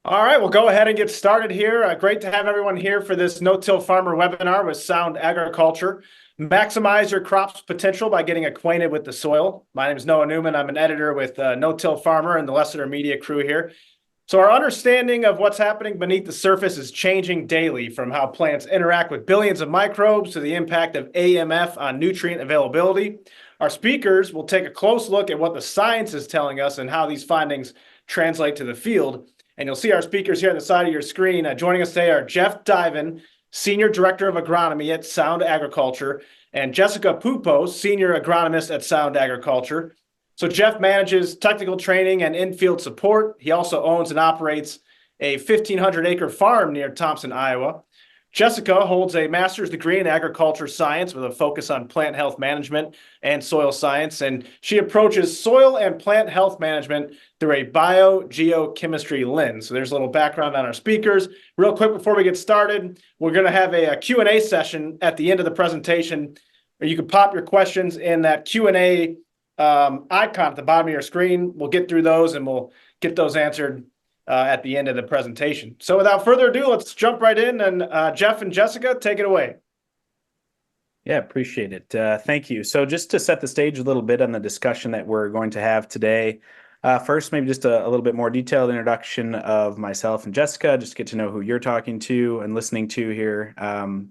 All right, we'll go ahead and get started here. Great to have everyone here for this No-Till Farmer webinar with Sound Agriculture. Maximize your crop's potential by getting acquainted with the soil. My name is Noah Newman. I'm an editor with No-Till Farmer and the Lessiter Media crew here. So our understanding of what's happening beneath the surface is changing daily, from how plants interact with billions of microbes to the impact of AMF on nutrient availability. Our speakers will take a close look at what the science is telling us and how these findings translate to the field. And you'll see our speakers here on the side of your screen. Joining us today are Jeff Diven, Senior Director of Agronomy at Sound Agriculture, and Jessica Pupo, Senior Agronomist at Sound Agriculture. So Jeff manages technical training and in-field support. He also owns and operates a 1,500-acre farm near Thompson, Iowa. Jessica holds a master's degree in agriculture science with a focus on plant health management and soil science, and she approaches soil and plant health management through a biogeochemistry lens. So there's a little background on our speakers. Real quick before we get started, we're going to have a Q&A session at the end of the presentation, where you can pop your questions in that Q&A icon at the bottom of your screen. We'll get through those and we'll get those answered at the end of the presentation. So without further ado, let's jump right in, and Jeff and Jessica, take it away. Yeah, appreciate it. Thank you. So just to set the stage a little bit on the discussion that we're going to have today, first, maybe just a little bit more detailed introduction of myself and Jessica, just get to know who you're talking to and listening to here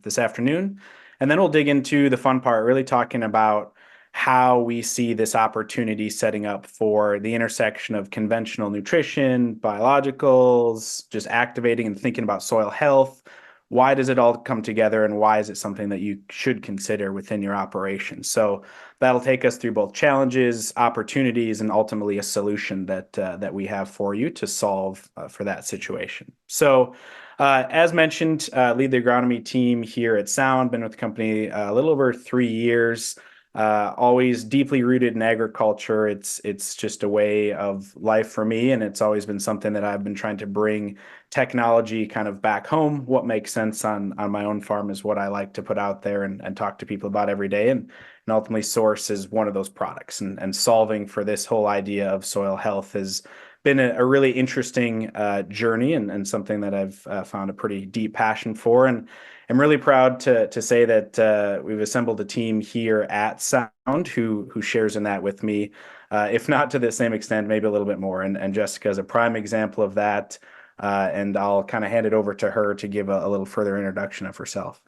this afternoon. And then we'll dig into the fun part, really talking about how we see this opportunity setting up for the intersection of conventional nutrition, biologicals, just activating and thinking about soil health. Why does it all come together, and why is it something that you should consider within your operation? So that'll take us through both challenges, opportunities, and ultimately a solution that we have for you to solve for that situation. So as mentioned, lead the agronomy team here at Sound, been with the company a little over 3 years. Always deeply rooted in agriculture. It's just a way of life for me, and it's always been something that I've been trying to bring technology kind of back home. What makes sense on my own farm is what I like to put out there and talk to people about every day, and ultimately Source is one of those products. And solving for this whole idea of soil health has been a really interesting journey, and something that I've found a pretty deep passion for. And I'm really proud to say that we've assembled a team here at Sound who shares in that with me, if not to the same extent, maybe a little bit more. And Jessica is a prime example of that. And I'll kind of hand it over to her to give a little further introduction of herself.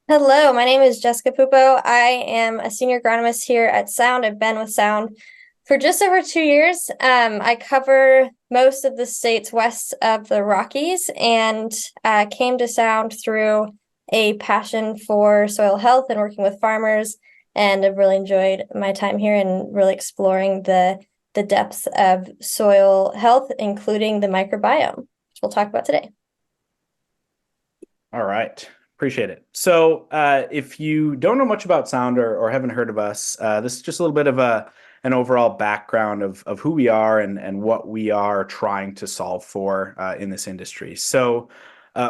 Hello, my name is Jessica Pupo. I am a senior agronomist here at Sound. I've been with Sound for just over 2 years. I cover most of the states west of the Rockies, and came to Sound through a passion for soil health and working with farmers, and I've really enjoyed my time here and really exploring the depths of soil health, including the microbiome, which we'll talk about today. All right. Appreciate it. So if you don't know much about Sound or haven't heard of us, this is just a little bit of an overall background of who we are and what we are trying to solve for in this industry. So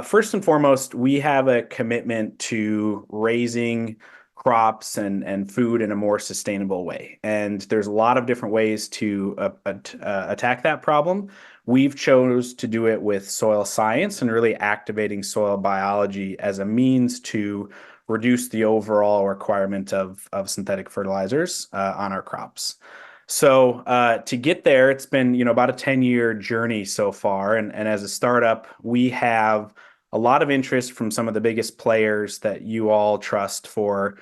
first and foremost, we have a commitment to raising crops and food in a more sustainable way. And there's a lot of different ways to attack that problem. We've chose to do it with soil science and really activating soil biology as a means to reduce the overall requirement of synthetic fertilizers on our crops. So to get there, it's been about a 10-year journey so far. And as a startup, we have a lot of interest from some of the biggest players that you all trust for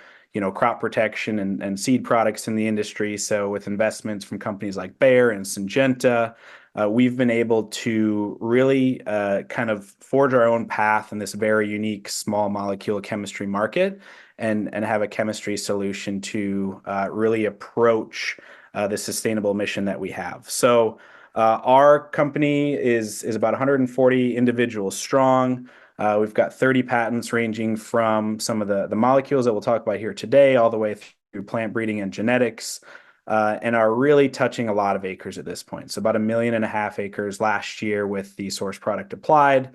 crop protection and seed products in the industry. So with investments from companies like Bayer and Syngenta, we've been able to really kind of forge our own path in this very unique small molecule chemistry market, and have a chemistry solution to really approach the sustainable mission that we have. So our company is about 140 individuals strong. We've got 30 patents ranging from some of the molecules that we'll talk about here today, all the way through plant breeding and genetics, and are really touching a lot of acres at this point. So about 1.5 million acres last year with the Source product applied.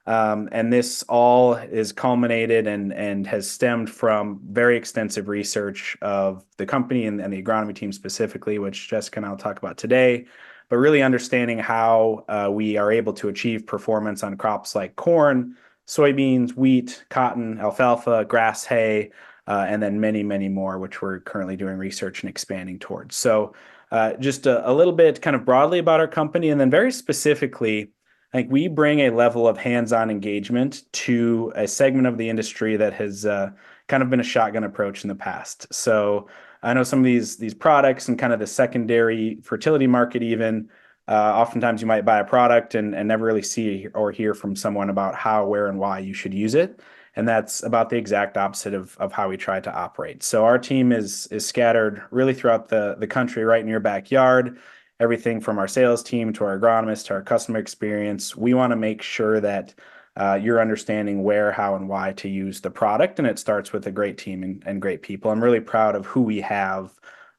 And this all is culminated and has stemmed from very extensive research of the company and the agronomy team specifically, which Jessica and I'll talk about today, but really understanding how we are able to achieve performance on crops like corn, soybeans, wheat, cotton, alfalfa, grass, hay, and then many, many more, which we're currently doing research and expanding towards. So just a little bit kind of broadly about our company, and then very specifically, I think we bring a level of hands-on engagement to a segment of the industry that has kind of been a shotgun approach in the past. So I know some of these products and kind of the secondary fertility market even, oftentimes you might buy a product and never really see or hear from someone about how, where, and why you should use it. And that's about the exact opposite of how we try to operate. So our team is scattered really throughout the country, right in your backyard. Everything from our sales team to our agronomists to our customer experience. We want to make sure that you're understanding where, how, and why to use the product. And it starts with a great team and great people. I'm really proud of who we have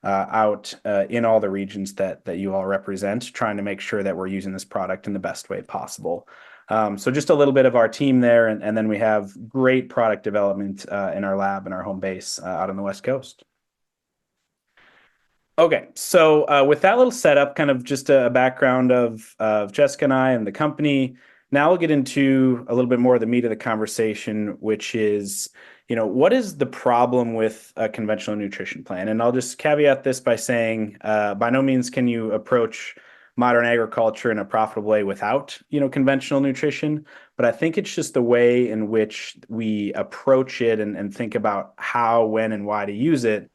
out in all the regions that you all represent, trying to make sure that we're using this product in the best way possible. So just a little bit of our team there, and then we have great product development in our lab and our home base out on the West Coast. Okay, so with that little setup, kind of just a background of Jessica and I and the company, now we'll get into a little bit more of the meat of the conversation, which is, what is the problem with a conventional nutrition plan? And I'll just caveat this by saying, by no means can you approach modern agriculture in a profitable way without, conventional nutrition. But I think it's just the way in which we approach it and think about how, when, and why to use it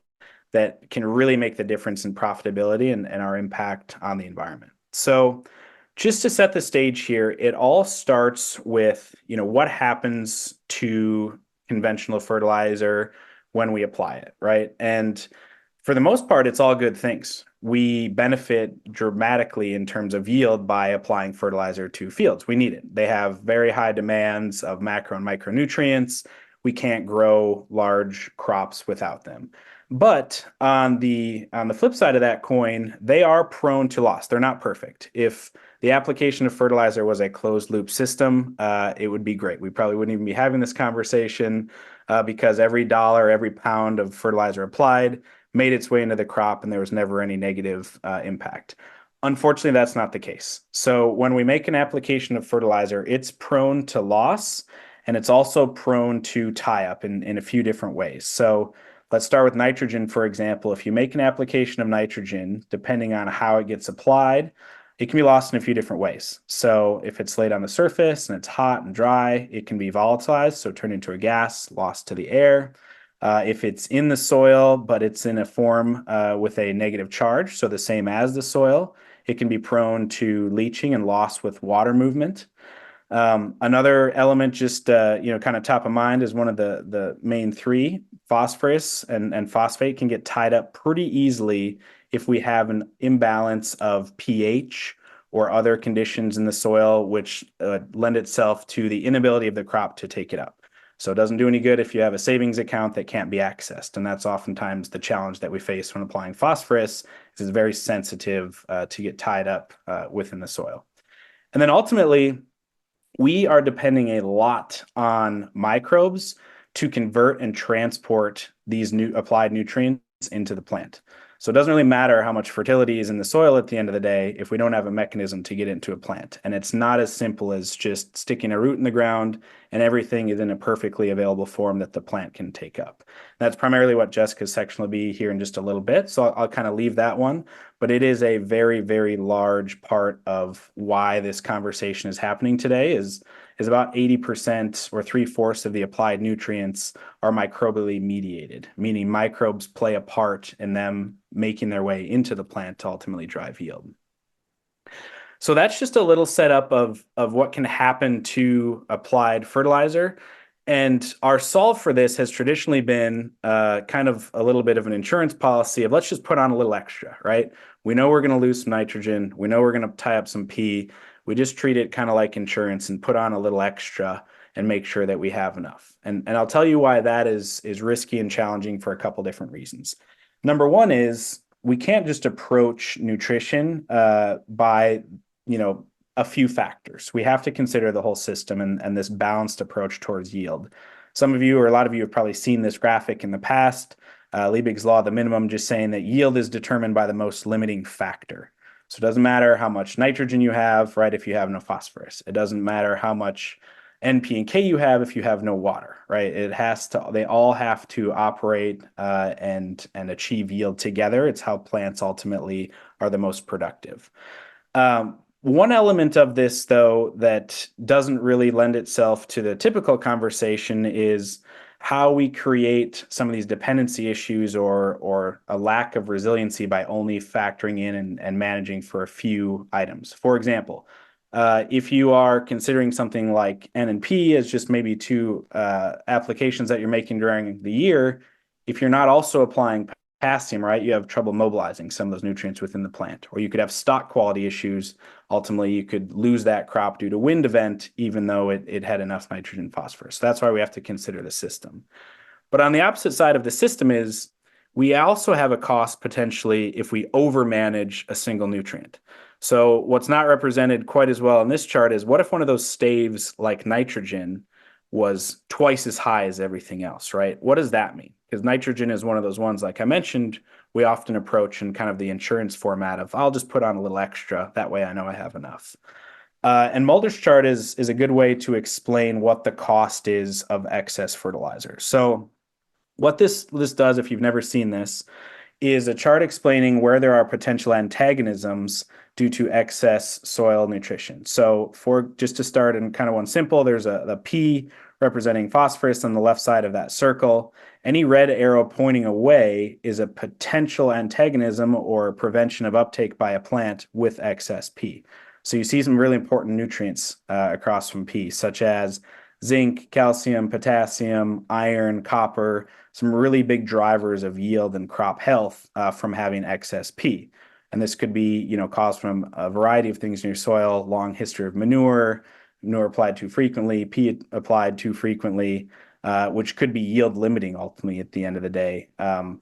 that can really make the difference in profitability and our impact on the environment. So just to set the stage here, it all starts with, what happens to conventional fertilizer when we apply it, right? And for the most part, it's all good things. We benefit dramatically in terms of yield by applying fertilizer to fields. We need it. They have very high demands of macro and micronutrients. We can't grow large crops without them. But on the flip side of that coin, they are prone to loss. They're not perfect. If the application of fertilizer was a closed loop system, it would be great. We probably wouldn't even be having this conversation because every dollar, every pound of fertilizer applied made its way into the crop and there was never any negative impact. Unfortunately, that's not the case. So when we make an application of fertilizer, it's prone to loss and it's also prone to tie up in a few different ways. So let's start with nitrogen, for example. If you make an application of nitrogen, depending on how it gets applied, it can be lost in a few different ways. So if it's laid on the surface and it's hot and dry, it can be volatilized, so turn into a gas, lost to the air. If it's in the soil, but it's in a form with a negative charge, so the same as the soil, it can be prone to leaching and loss with water movement. Another element just kind of top of mind is one of the main three, phosphorus and phosphate can get tied up pretty easily if we have an imbalance of pH or other conditions in the soil which lend itself to the inability of the crop to take it up. So it doesn't do any good if you have a savings account that can't be accessed. And that's oftentimes the challenge that we face when applying phosphorus. It's very sensitive to get tied up within the soil. And then ultimately, we are depending a lot on microbes to convert and transport these new applied nutrients into the plant. So it doesn't really matter how much fertility is in the soil at the end of the day if we don't have a mechanism to get into a plant. And it's not as simple as just sticking a root in the ground and everything is in a perfectly available form that the plant can take up. That's primarily what Jessica's section will be here in just a little bit. So I'll kind of leave that one. But it is a very, very large part of why this conversation is happening today is about 80% or 3/4 of the applied nutrients are microbially mediated, meaning microbes play a part in them making their way into the plant to ultimately drive yield. So that's just a little setup of what can happen to applied fertilizer. And our solve for this has traditionally been kind of a little bit of an insurance policy of let's just put on a little extra, right? We know we're going to lose some nitrogen. We know we're going to tie up some P. We just treat it kind of like insurance and put on a little extra and make sure that we have enough. And I'll tell you why that is risky and challenging for a couple different reasons. Number one is we can't just approach nutrition by, a few factors. We have to consider the whole system and this balanced approach towards yield. Some of you or a lot of you have probably seen this graphic in the past. Liebig's law of the minimum just saying that yield is determined by the most limiting factor. So it doesn't matter how much nitrogen you have, right, if you have no phosphorus. It doesn't matter how much NP and K you have if you have no water, right? They all have to operate and achieve yield together. It's how plants ultimately are the most productive. One element of this, though, that doesn't really lend itself to the typical conversation is how we create some of these dependency issues or a lack of resiliency by only factoring in and managing for a few items. For example, if you are considering something like N and P as just maybe two applications that you're making during the year, if you're not also applying potassium, right, you have trouble mobilizing some of those nutrients within the plant, or you could have stock quality issues. Ultimately, you could lose that crop due to wind event, even though it had enough nitrogen and phosphorus. So that's why we have to consider the system. But on the opposite side of the system is we also have a cost potentially if we overmanage a single nutrient. So what's not represented quite as well in this chart is what if one of those staves like nitrogen was twice as high as everything else, right? What does that mean? Because nitrogen is one of those ones, like I mentioned, we often approach in kind of the insurance format of I'll just put on a little extra. That way I know I have enough. And Mulder's chart is a good way to explain what the cost is of excess fertilizer. So what this does, if you've never seen this, is a chart explaining where there are potential antagonisms due to excess soil nutrition. So for just to start in kind of one simple, there's a P representing phosphorus on the left side of that circle. Any red arrow pointing away is a potential antagonism or prevention of uptake by a plant with excess P. So you see some really important nutrients across from P, such as zinc, calcium, potassium, iron, copper, some really big drivers of yield and crop health from having excess P. And this could be, caused from a variety of things in your soil, long history of manure applied too frequently, P applied too frequently, which could be yield limiting ultimately at the end of the day,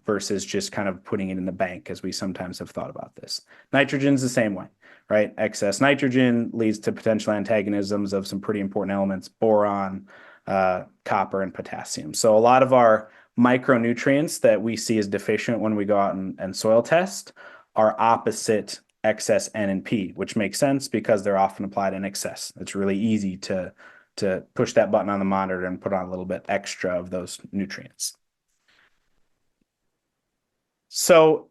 versus just kind of putting it in the bank as we sometimes have thought about this. Nitrogen's the same way, right? Excess nitrogen leads to potential antagonisms of some pretty important elements, boron, copper, and potassium. So a lot of our micronutrients that we see as deficient when we go out and soil test are opposite excess N and P, which makes sense because they're often applied in excess. It's really easy to push that button on the monitor and put on a little bit extra of those nutrients. So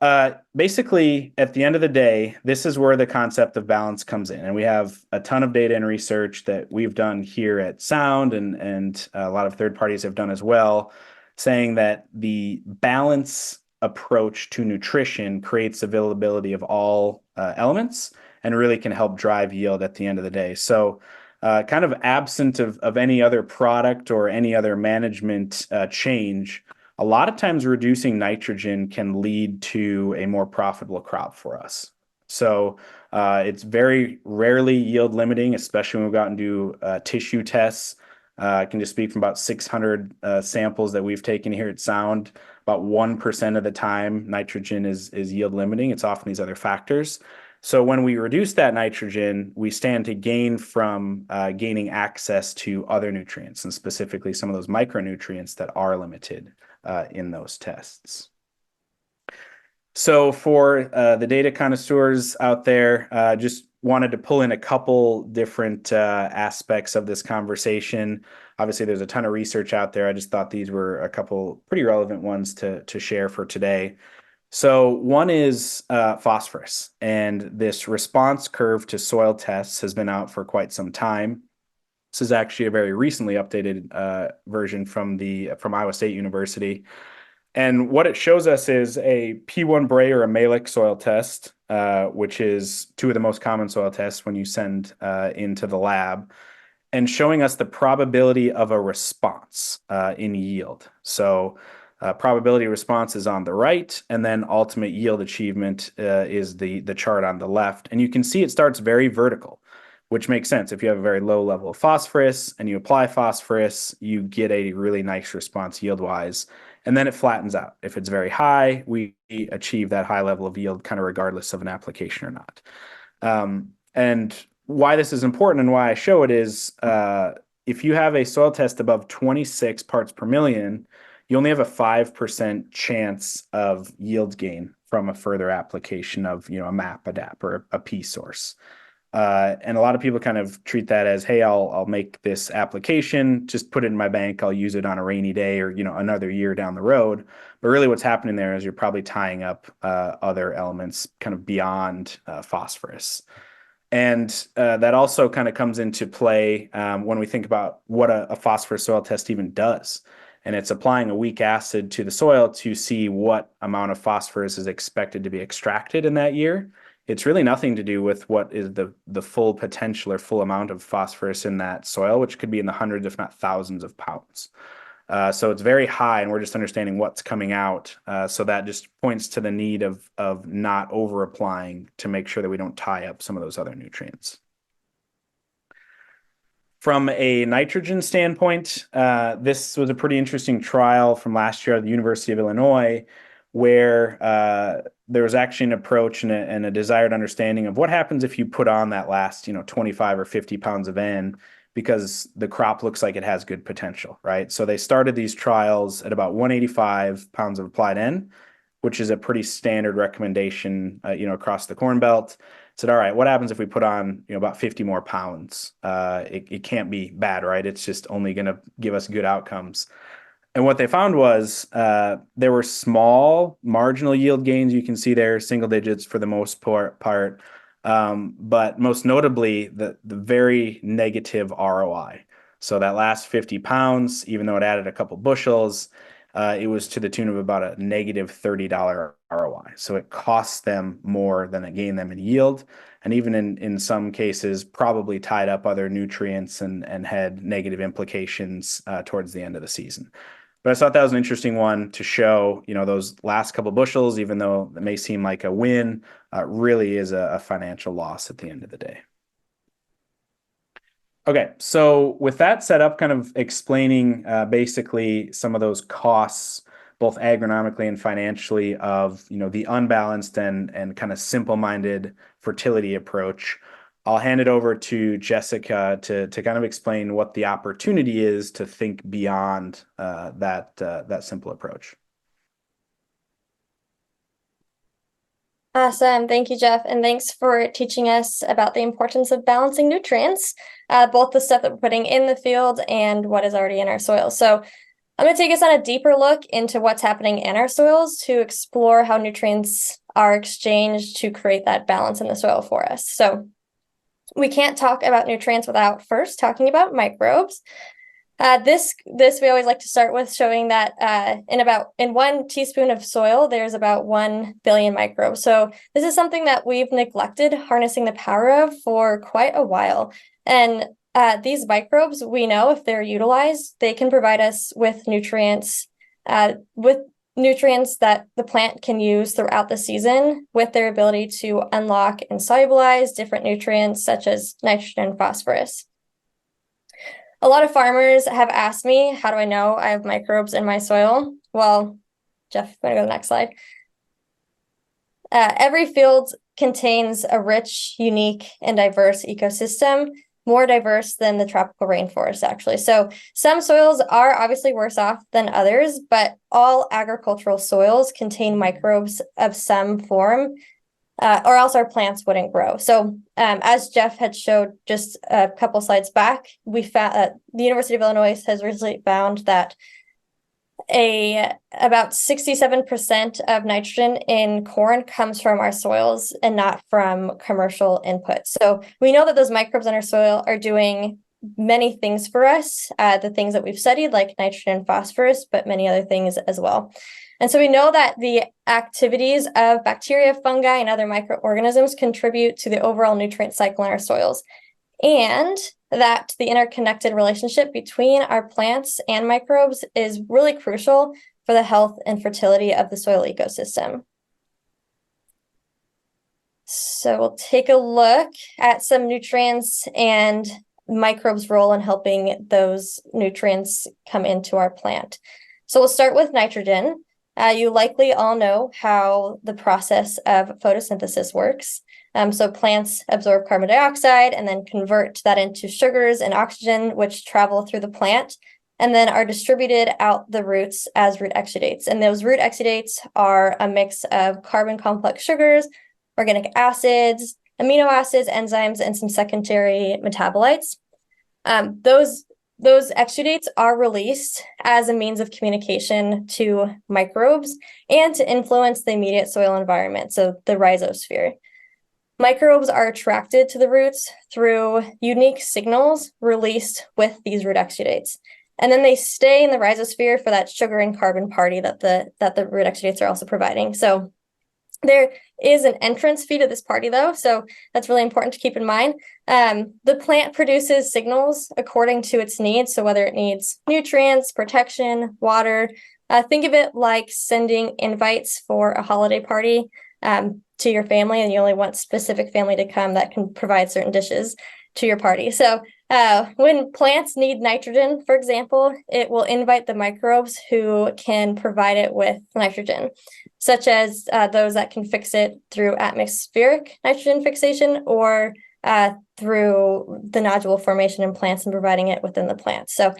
basically, at the end of the day, this is where the concept of balance comes in. And we have a ton of data and research that we've done here at Sound and a lot of third parties have done as well, saying that the balance approach to nutrition creates availability of all elements and really can help drive yield at the end of the day. So kind of absent of any other product or any other management change, a lot of times reducing nitrogen can lead to a more profitable crop for us. So it's very rarely yield limiting, especially when we've gotten to tissue tests. I can just speak from about 600 samples that we've taken here at Sound. About 1% of the time, nitrogen is yield limiting. It's often these other factors. So when we reduce that nitrogen, we stand to gain from gaining access to other nutrients, and specifically some of those micronutrients that are limited in those tests. So for the data connoisseurs out there, just wanted to pull in a couple different aspects of this conversation. Obviously, there's a ton of research out there. I just thought these were a couple pretty relevant ones to share for today. So one is phosphorus, and this response curve to soil tests has been out for quite some time. This is actually a very recently updated version from Iowa State University. And what it shows us is a P1 Bray or a Malic soil test, which is two of the most common soil tests when you send into the lab, and showing us the probability of a response in yield. So probability of response is on the right, and then ultimate yield achievement is the chart on the left. And you can see it starts very vertical, which makes sense. If you have a very low level of phosphorus and you apply phosphorus, you get a really nice response yield-wise. And then it flattens out. If it's very high, we achieve that high level of yield kind of regardless of an application or not. And why this is important and why I show it is if you have a soil test above 26 parts per million, you only have a 5% chance of yield gain from a further application of, a MAP, a DAP, or a P source. And a lot of people kind of treat that as, hey, I'll make this application, just put it in my bank. I'll use it on a rainy day or, another year down the road. But really what's happening there is you're probably tying up other elements kind of beyond phosphorus. And that also kind of comes into play when we think about what a phosphorus soil test even does. And it's applying a weak acid to the soil to see what amount of phosphorus is expected to be extracted in that year. It's really nothing to do with what is the full potential or full amount of phosphorus in that soil, which could be in the hundreds, if not thousands of pounds. So it's very high, and we're just understanding what's coming out. So that just points to the need of not over applying to make sure that we don't tie up some of those other nutrients. From a nitrogen standpoint, this was a pretty interesting trial from last year at the University of Illinois, where there was actually an approach and a desired understanding of what happens if you put on that last 25 or 50 pounds of N, because the crop looks like it has good potential, right? So they started these trials at about 185 pounds of applied N, which is a pretty standard recommendation across the Corn Belt. Said, all right, what happens if we put on about 50 more pounds? It can't be bad, right? It's just only going to give us good outcomes. And what they found was there were small marginal yield gains. You can see there, single digits for the most part. But most notably, the very negative ROI. So that last 50 pounds, even though it added a couple bushels, it was to the tune of about a negative $30 ROI. So it costs them more than it gained them in yield. And even in some cases, probably tied up other nutrients and had negative implications towards the end of the season. But I thought that was an interesting one to show, those last couple bushels, even though it may seem like a win, really is a financial loss at the end of the day. Okay, so with that set up, kind of explaining basically some of those costs, both agronomically and financially, of the unbalanced and kind of simple-minded fertility approach, I'll hand it over to Jessica to kind of explain what the opportunity is to think beyond that simple approach. Awesome. Thank you, Jeff. And thanks for teaching us about the importance of balancing nutrients, both the stuff that we're putting in the field and what is already in our soil. So I'm going to take us on a deeper look into what's happening in our soils to explore how nutrients are exchanged to create that balance in the soil for us. So we can't talk about nutrients without first talking about microbes. This we always like to start with showing that in 1 teaspoon of soil, there's about 1 billion microbes. So this is something that we've neglected harnessing the power of for quite a while. And these microbes, we know if they're utilized, they can provide us with nutrients that the plant can use throughout the season, with their ability to unlock and solubilize different nutrients such as nitrogen and phosphorus. A lot of farmers have asked me, how do I know I have microbes in my soil? Well, Jeff, I'm going to go to the next slide. Every field contains a rich, unique, and diverse ecosystem, more diverse than the tropical rainforest, actually. So some soils are obviously worse off than others, but all agricultural soils contain microbes of some form, or else our plants wouldn't grow. So as Jeff had showed just a couple slides back, we found the University of Illinois has recently found that about 67% of nitrogen in corn comes from our soils and not from commercial input. So we know that those microbes in our soil are doing many things for us, the things that we've studied, like nitrogen and phosphorus, but many other things as well. And so we know that the activities of bacteria, fungi, and other microorganisms contribute to the overall nutrient cycle in our soils, and that the interconnected relationship between our plants and microbes is really crucial for the health and fertility of the soil ecosystem. So we'll take a look at some nutrients and microbes' role in helping those nutrients come into our plant. So we'll start with nitrogen. You likely all know how the process of photosynthesis works. So plants absorb carbon dioxide and then convert that into sugars and oxygen, which travel through the plant and then are distributed out the roots as root exudates. And those root exudates are a mix of carbon complex sugars, organic acids, amino acids, enzymes, and some secondary metabolites. Those exudates are released as a means of communication to microbes and to influence the immediate soil environment, so the rhizosphere. Microbes are attracted to the roots through unique signals released with these root exudates. And then they stay in the rhizosphere for that sugar and carbon party that the root exudates are also providing. So there is an entrance fee to this party, though, so that's really important to keep in mind. The plant produces signals according to its needs, so whether it needs nutrients, protection, water. Think of it like sending invites for a holiday party to your family, and you only want specific family to come that can provide certain dishes to your party. So when plants need nitrogen, for example, it will invite the microbes who can provide it with nitrogen, such as those that can fix it through atmospheric nitrogen fixation or through the nodule formation in plants and providing it within the plant. So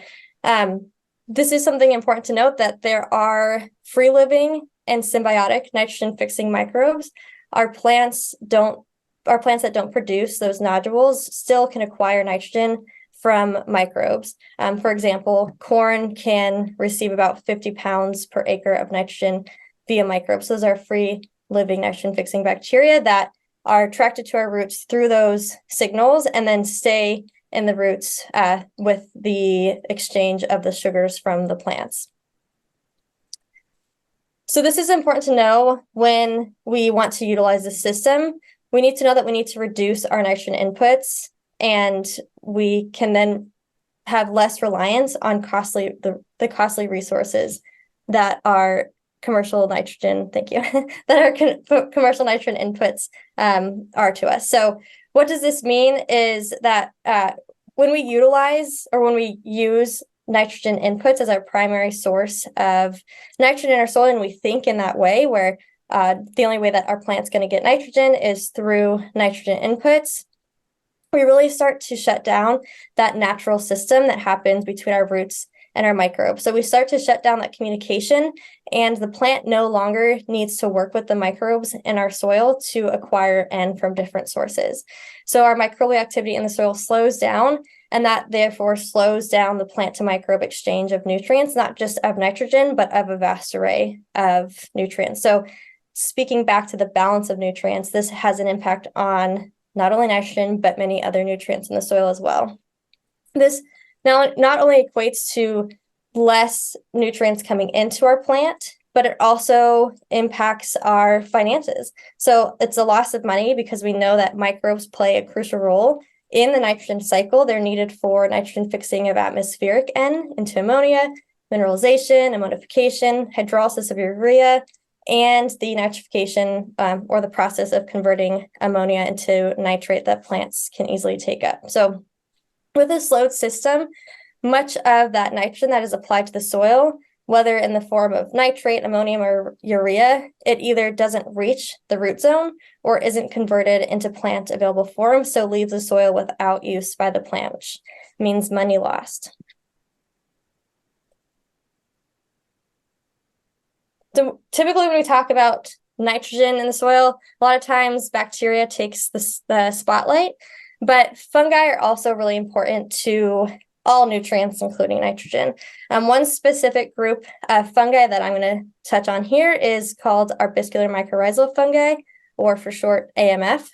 this is something important to note, that there are free-living and symbiotic nitrogen-fixing microbes. Our plants that don't produce those nodules still can acquire nitrogen from microbes. For example, corn can receive about 50 pounds per acre of nitrogen via microbes. Those are free living nitrogen fixing bacteria that are attracted to our roots through those signals and then stay in the roots with the exchange of the sugars from the plants. So this is important to know when we want to utilize the system. We need to know that we need to reduce our nitrogen inputs, and we can then have less reliance on the costly resources that are commercial nitrogen, that our commercial nitrogen inputs are to us. So what does this mean is that when we utilize or when we use nitrogen inputs as our primary source of nitrogen in our soil, and we think in that way where the only way that our plant's going to get nitrogen is through nitrogen inputs, we really start to shut down that natural system that happens between our roots and our microbes. So we start to shut down that communication, and the plant no longer needs to work with the microbes in our soil to acquire N from different sources. So our microbial activity in the soil slows down, and that therefore slows down the plant to microbe exchange of nutrients, not just of nitrogen, but of a vast array of nutrients. So speaking back to the balance of nutrients, this has an impact on not only nitrogen, but many other nutrients in the soil as well. This not only equates to less nutrients coming into our plant, but it also impacts our finances. So it's a loss of money because we know that microbes play a crucial role in the nitrogen cycle. They're needed for nitrogen fixing of atmospheric N into ammonia, mineralization, ammonification, hydrolysis of urea, and the nitrification or the process of converting ammonia into nitrate that plants can easily take up. So with a slowed system, much of that nitrogen that is applied to the soil, whether in the form of nitrate, ammonium, or urea, it either doesn't reach the root zone or isn't converted into plant available form, so leaves the soil without use by the plant, which means money lost. So typically when we talk about nitrogen in the soil, a lot of times bacteria takes the spotlight, but fungi are also really important to all nutrients, including nitrogen. One specific group of fungi that I'm going to touch on here is called arbuscular mycorrhizal fungi, or for short, AMF.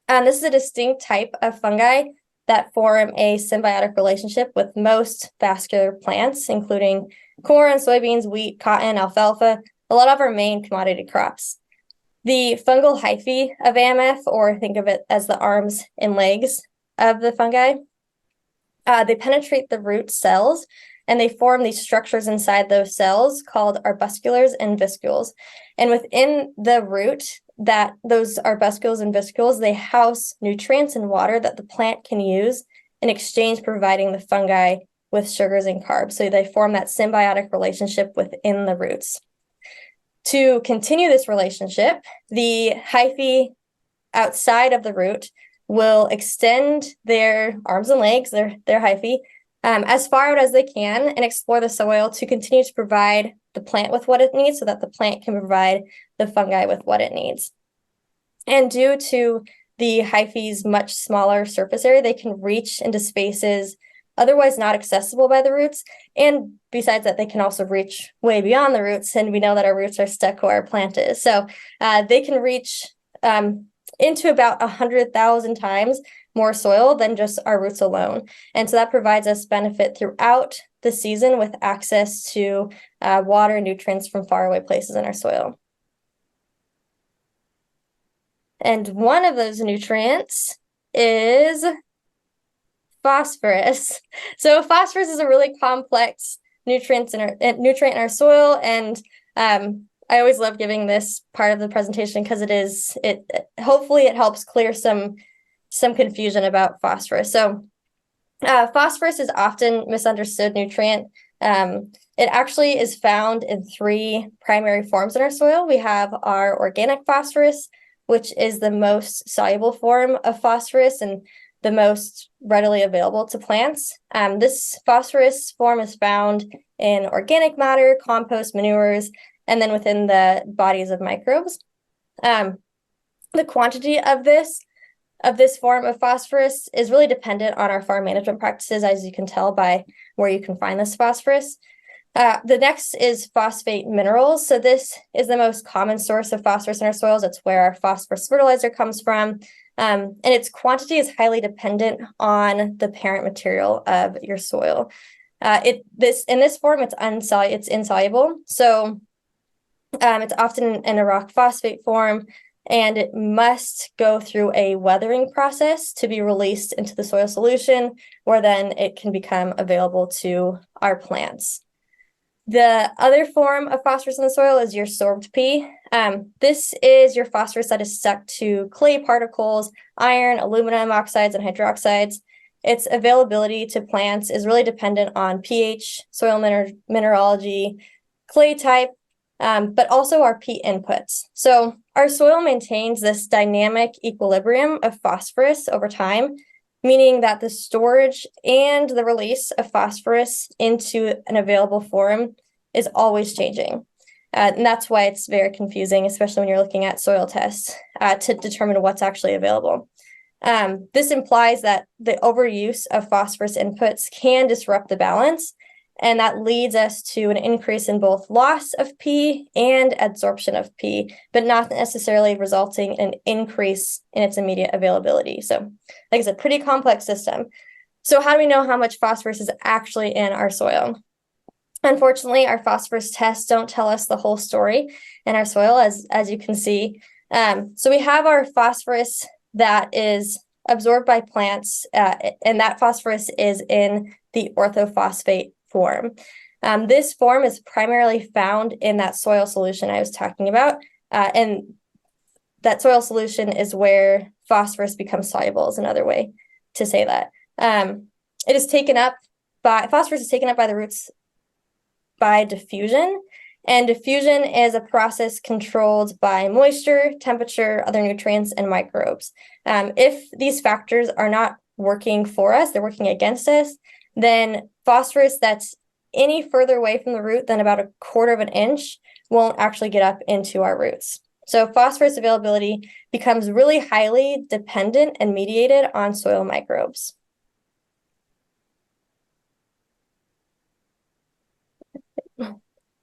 This is a distinct type of fungi that form a symbiotic relationship with most vascular plants, including corn, soybeans, wheat, cotton, alfalfa, a lot of our main commodity crops. The fungal hyphae of AMF, or think of it as the arms and legs of the fungi, they penetrate the root cells, and they form these structures inside those cells called arbusculars and viscules. And within the root, those arbuscules and viscules, they house nutrients and water that the plant can use in exchange, providing the fungi with sugars and carbs. So they form that symbiotic relationship within the roots. To continue this relationship, the hyphae outside of the root will extend their arms and legs, their hyphae, as far out as they can and explore the soil to continue to provide the plant with what it needs so that the plant can provide the fungi with what it needs. And due to the hyphae's much smaller surface area, they can reach into spaces otherwise not accessible by the roots. And besides that, they can also reach way beyond the roots. And we know that our roots are stuck where our plant is. So they can reach into about 100,000 times more soil than just our roots alone. And so that provides us benefit throughout the season with access to water and nutrients from faraway places in our soil. And one of those nutrients is phosphorus. So phosphorus is a really complex nutrient in our soil, and I always love giving this part of the presentation because hopefully it helps clear some confusion about phosphorus. So phosphorus is often misunderstood nutrient. It actually is found in 3 primary forms in our soil. We have our organic phosphorus, which is the most soluble form of phosphorus and the most readily available to plants. This phosphorus form is found in organic matter, compost, manures, and then within the bodies of microbes. The quantity of this form of phosphorus is really dependent on our farm management practices, as you can tell by where you can find this phosphorus. The next is phosphate minerals. So this is the most common source of phosphorus in our soils. It's where our phosphorus fertilizer comes from. And its quantity is highly dependent on the parent material of your soil. In this form, it's insoluble. So it's often in a rock phosphate form, and it must go through a weathering process to be released into the soil solution, where then it can become available to our plants. The other form of phosphorus in the soil is your sorbed P. This is your phosphorus that is stuck to clay particles, iron, aluminum oxides, and hydroxides. Its availability to plants is really dependent on pH, soil mineralogy, clay type, but also our P inputs. So our soil maintains this dynamic equilibrium of phosphorus over time, meaning that the storage and the release of phosphorus into an available form is always changing. And that's why it's very confusing, especially when you're looking at soil tests to determine what's actually available. This implies that the overuse of phosphorus inputs can disrupt the balance, and that leads us to an increase in both loss of P and absorption of P, but not necessarily resulting in an increase in its immediate availability. So, like I said, pretty complex system. So how do we know how much phosphorus is actually in our soil? Unfortunately, our phosphorus tests don't tell us the whole story in our soil, as you can see. So we have our phosphorus that is absorbed by plants, and that phosphorus is in the orthophosphate form. This form is primarily found in that soil solution I was talking about, and that soil solution is where phosphorus becomes soluble, is another way to say that. Phosphorus is taken up by the roots by diffusion, and diffusion is a process controlled by moisture, temperature, other nutrients, and microbes. If these factors are not working for us, they're working against us, then phosphorus that's any further away from the root than about 1/4 of an inch won't actually get up into our roots. So phosphorus availability becomes really highly dependent and mediated on soil microbes.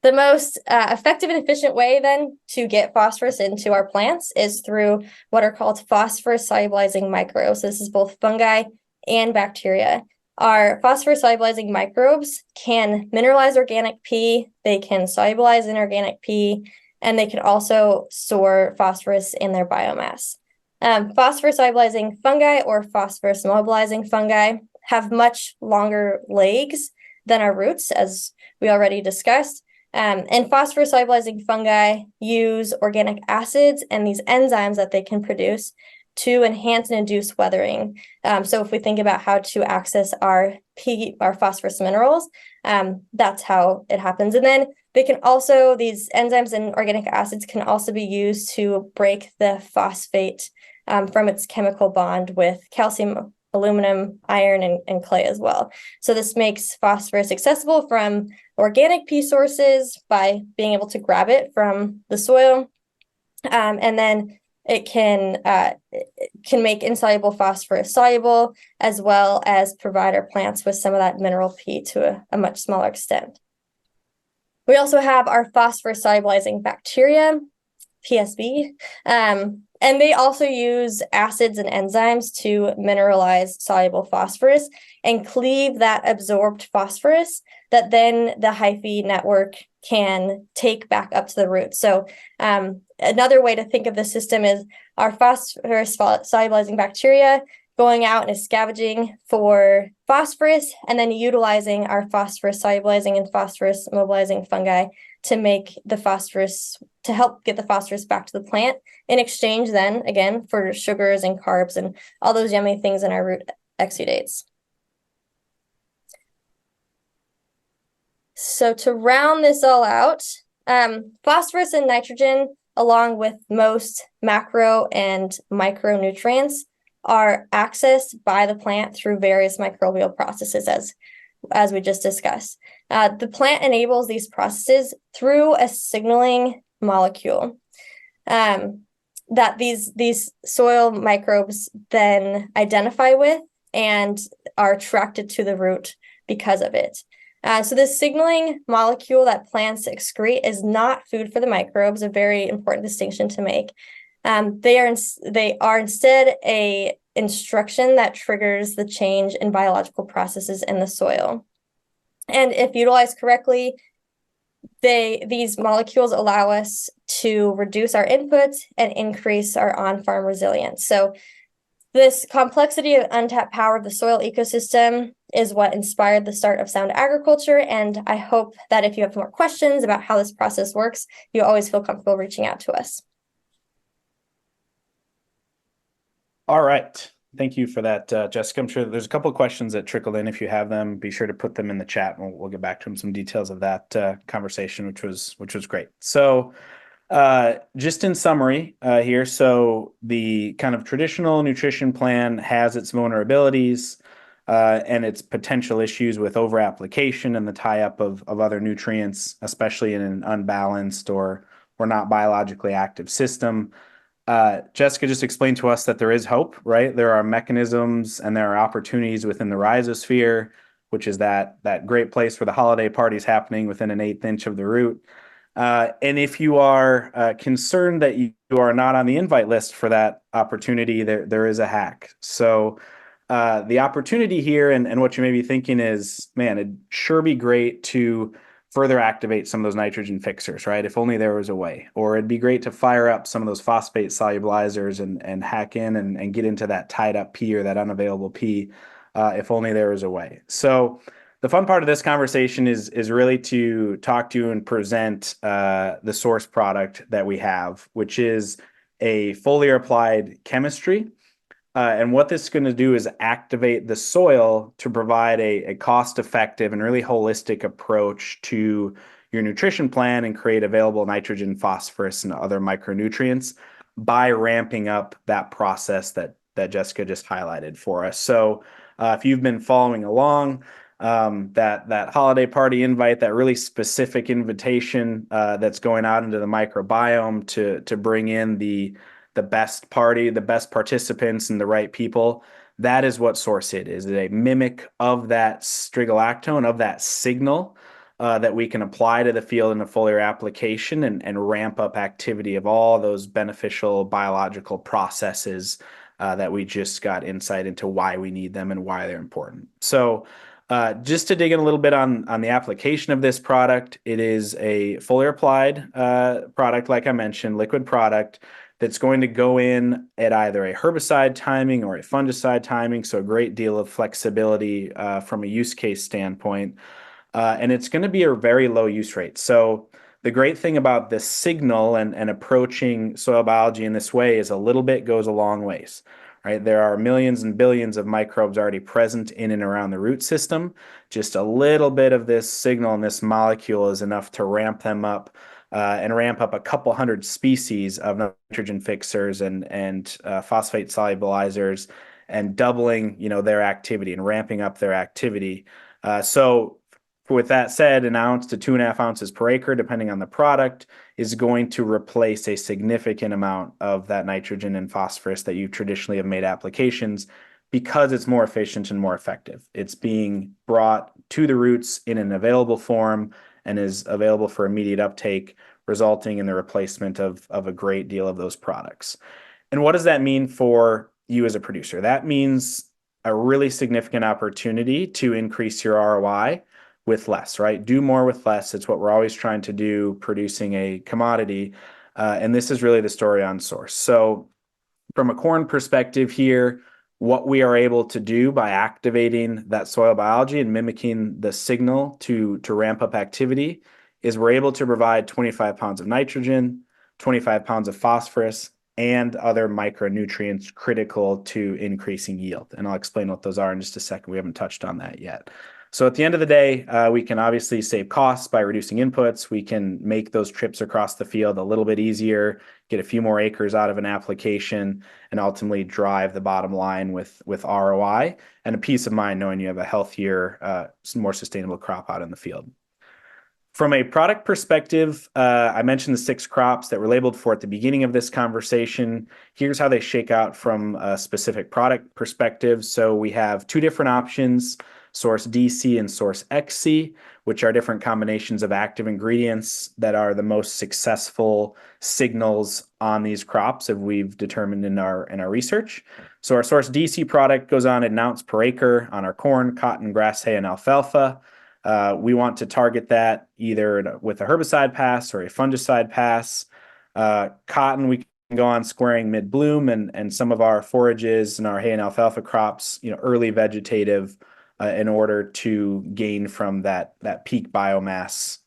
The most effective and efficient way then to get phosphorus into our plants is through what are called phosphorus solubilizing microbes. This is both fungi and bacteria. Our phosphorus solubilizing microbes can mineralize organic P, they can solubilize inorganic P, and they can also store phosphorus in their biomass. Phosphorus solubilizing fungi or phosphorus mobilizing fungi have much longer legs than our roots, as we already discussed. And phosphorus solubilizing fungi use organic acids and these enzymes that they can produce to enhance and induce weathering. So if we think about how to access our phosphorus minerals, that's how it happens. And then these enzymes and organic acids can also be used to break the phosphate from its chemical bond with calcium aluminum, iron, and clay as well. So this makes phosphorus accessible from organic P sources by being able to grab it from the soil. And then it can make insoluble phosphorus soluble, as well as provide our plants with some of that mineral P to a much smaller extent. We also have our phosphorus solubilizing bacteria, PSB, and they also use acids and enzymes to mineralize soluble phosphorus and cleave that absorbed phosphorus that then the hyphae network can take back up to the root. So another way to think of the system is our phosphorus solubilizing bacteria going out and scavenging for phosphorus, and then utilizing our phosphorus solubilizing and phosphorus mobilizing fungi to make the phosphorus, to help get the phosphorus back to the plant, in exchange then again for sugars and carbs and all those yummy things in our root exudates. So to round this all out, phosphorus and nitrogen, along with most macro and micronutrients, are accessed by the plant through various microbial processes, as we just discussed. The plant enables these processes through a signaling molecule that these soil microbes then identify with and are attracted to the root because of it. So this signaling molecule that plants excrete is not food for the microbes, a very important distinction to make. They are instead a instruction that triggers the change in biological processes in the soil. And if utilized correctly, these molecules allow us to reduce our inputs and increase our on-farm resilience. So this complexity of untapped power of the soil ecosystem is what inspired the start of sound agriculture. And I hope that if you have more questions about how this process works, you always feel comfortable reaching out to us. All right. Thank you for that, Jessica. I'm sure there's a couple of questions that trickled in. If you have them, be sure to put them in the chat, and we'll get back to them, some details of that conversation, which was great. So just in summary here, so the kind of traditional nutrition plan has its vulnerabilities and its potential issues with over-application and the tie-up of other nutrients, especially in an unbalanced or not biologically active system. Jessica just explained to us that there is hope, right? There are mechanisms and there are opportunities within the rhizosphere, which is that great place where the holiday party's happening within an 1/8 inch of the root. And if you are concerned that you are not on the invite list for that opportunity, there is a hack. So the opportunity here and what you may be thinking is, man, it'd sure be great to further activate some of those nitrogen fixers, right? If only there was a way. Or it'd be great to fire up some of those phosphate solubilizers and hack in and get into that tied up P or that unavailable P, if only there was a way. So the fun part of this conversation is really to talk to you and present the source product that we have, which is a foliar applied chemistry. And what this is going to do is activate the soil to provide a cost-effective and really holistic approach to your nutrition plan and create available nitrogen, phosphorus, and other micronutrients by ramping up that process that Jessica just highlighted for us. So if you've been following along, that holiday party invite, that really specific invitation that's going out into the microbiome to bring in the best party, the best participants, and the right people. That is what Source It is. It's a mimic of that strigolactone, of that signal that we can apply to the field in a foliar application and ramp up activity of all those beneficial biological processes that we just got insight into why we need them and why they're important. So just to dig in a little bit on the application of this product, it is a foliar applied product, like I mentioned, liquid product, that's going to go in at either a herbicide timing or a fungicide timing, so a great deal of flexibility from a use case standpoint. And it's going to be a very low use rate. So the great thing about this signal and approaching soil biology in this way is a little bit goes a long ways, right? There are millions and billions of microbes already present in and around the root system. Just a little bit of this signal and this molecule is enough to ramp them up and ramp up a couple hundred species of nitrogen fixers and phosphate solubilizers and doubling, their activity and ramping up their activity. So with that said, 1 ounce to 2.5 ounces per acre, depending on the product, is going to replace a significant amount of that nitrogen and phosphorus that you traditionally have made applications, because it's more efficient and more effective. It's being brought to the roots in an available form and is available for immediate uptake, resulting in the replacement of a great deal of those products. And what does that mean for you as a producer? That means a really significant opportunity to increase your ROI with less, right? Do more with less. It's what we're always trying to do, producing a commodity. And this is really the story on Source. So from a corn perspective here, what we are able to do by activating that soil biology and mimicking the signal to ramp up activity is we're able to provide 25 pounds of nitrogen, 25 pounds of phosphorus, and other micronutrients critical to increasing yield. And I'll explain what those are in just a second. We haven't touched on that yet. So at the end of the day, we can obviously save costs by reducing inputs. We can make those trips across the field a little bit easier, get a few more acres out of an application, and ultimately drive the bottom line with ROI and a peace of mind knowing you have a healthier, more sustainable crop out in the field. From a product perspective, I mentioned the 6 crops that were labeled for at the beginning of this conversation. Here's how they shake out from a specific product perspective. So we have 2 different options, Source DC and Source XC, which are different combinations of active ingredients that are the most successful signals on these crops, as we've determined in our research. So our Source DC product goes on at 1 ounce per acre on our corn, cotton, grass hay, and alfalfa. We want to target that either with a herbicide pass or a fungicide pass. Cotton, we can go on squaring mid-bloom, and some of our forages and our hay and alfalfa crops, early vegetative, in order to gain from that peak biomass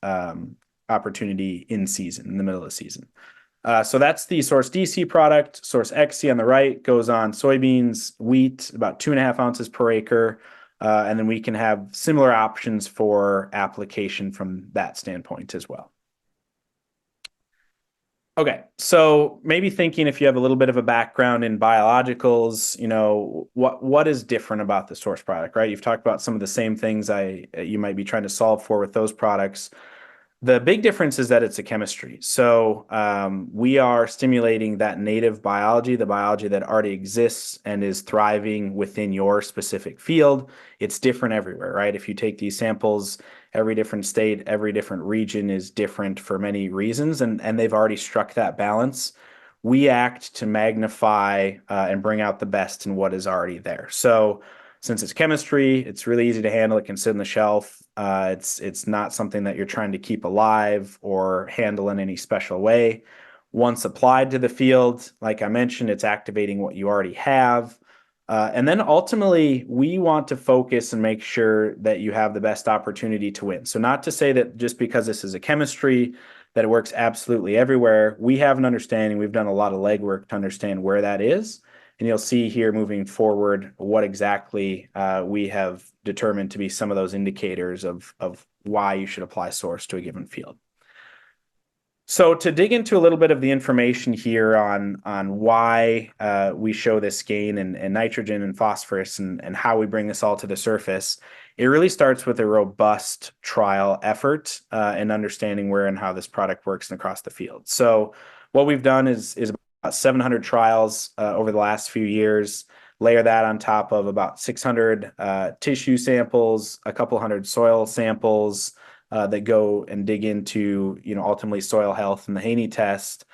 opportunity in season, in the middle of the season. So that's the Source DC product. Source XC on the right goes on soybeans, wheat, about 2.5 ounces per acre. And then we can have similar options for application from that standpoint as well. Okay, so maybe thinking if you have a little bit of a background in biologicals, what is different about the Source product, right? You've talked about some of the same things you might be trying to solve for with those products. The big difference is that it's a chemistry. So we are stimulating that native biology, the biology that already exists and is thriving within your specific field. It's different everywhere, right? If you take these samples, every different state, every different region is different for many reasons, and they've already struck that balance. We act to magnify and bring out the best in what is already there. So since it's chemistry, it's really easy to handle. It can sit on the shelf. It's not something that you're trying to keep alive or handle in any special way. Once applied to the field, like I mentioned, it's activating what you already have. And then ultimately, we want to focus and make sure that you have the best opportunity to win. So not to say that just because this is a chemistry, that it works absolutely everywhere. We have an understanding. We've done a lot of legwork to understand where that is. And you'll see here moving forward what exactly we have determined to be some of those indicators of why you should apply Source to a given field. So to dig into a little bit of the information here on why we show this gain in nitrogen and phosphorus and how we bring this all to the surface, it really starts with a robust trial effort and understanding where and how this product works and across the field. So what we've done is about 700 trials over the last few years. Layer that on top of about 600 tissue samples, a couple hundred soil samples that go and dig into, ultimately soil health and the Haney test.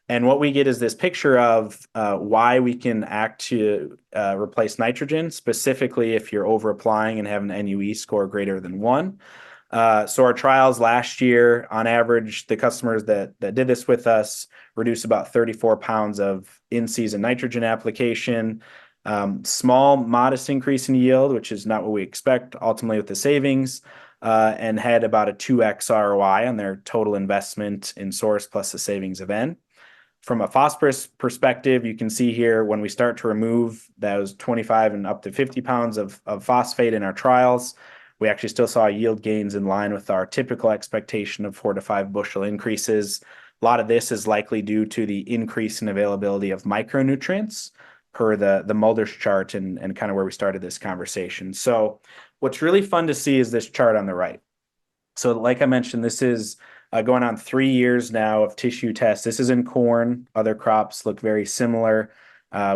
And what we get is this picture of why we can act to replace nitrogen, specifically if you're over applying and have an NUE score greater than 1. So our trials last year, on average, the customers that did this with us reduced about 34 pounds of in-season nitrogen application. Small, modest increase in yield, which is not what we expect ultimately with the savings, and had about a 2x ROI on their total investment in Source plus the savings of N. From a phosphorus perspective, you can see here when we start to remove those 25 and up to 50 pounds of phosphate in our trials, we actually still saw yield gains in line with our typical expectation of 4 to 5 bushel increases. A lot of this is likely due to the increase in availability of micronutrients. per the Mulders chart and kind of where we started this conversation. So what's really fun to see is this chart on the right. So like I mentioned, this is going on 3 years now of tissue tests. This is in corn. Other crops look very similar.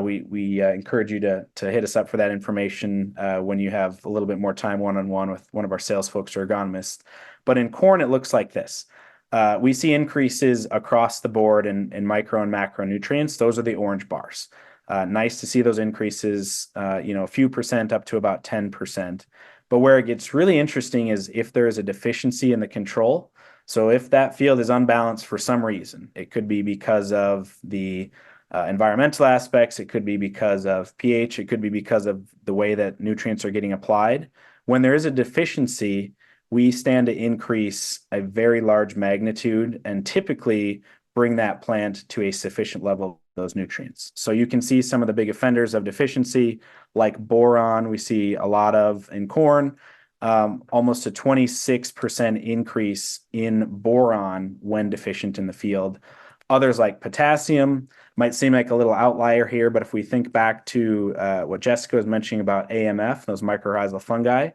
We encourage you to hit us up for that information when you have a little bit more time one-on-one with one of our sales folks or agronomists. But in corn, it looks like this. We see increases across the board in micro and macronutrients. Those are the orange bars. Nice to see those increases, a few percent up to about 10%. But where it gets really interesting is if there is a deficiency in the control. So if that field is unbalanced for some reason, it could be because of the environmental aspects, it could be because of pH, it could be because of the way that nutrients are getting applied. When there is a deficiency, we stand to increase a very large magnitude and typically bring that plant to a sufficient level of those nutrients. So you can see some of the big offenders of deficiency, like boron, we see a lot of in corn, almost a 26% increase in boron when deficient in the field. Others like potassium might seem like a little outlier here, but if we think back to what Jessica was mentioning about AMF, those mycorrhizal fungi,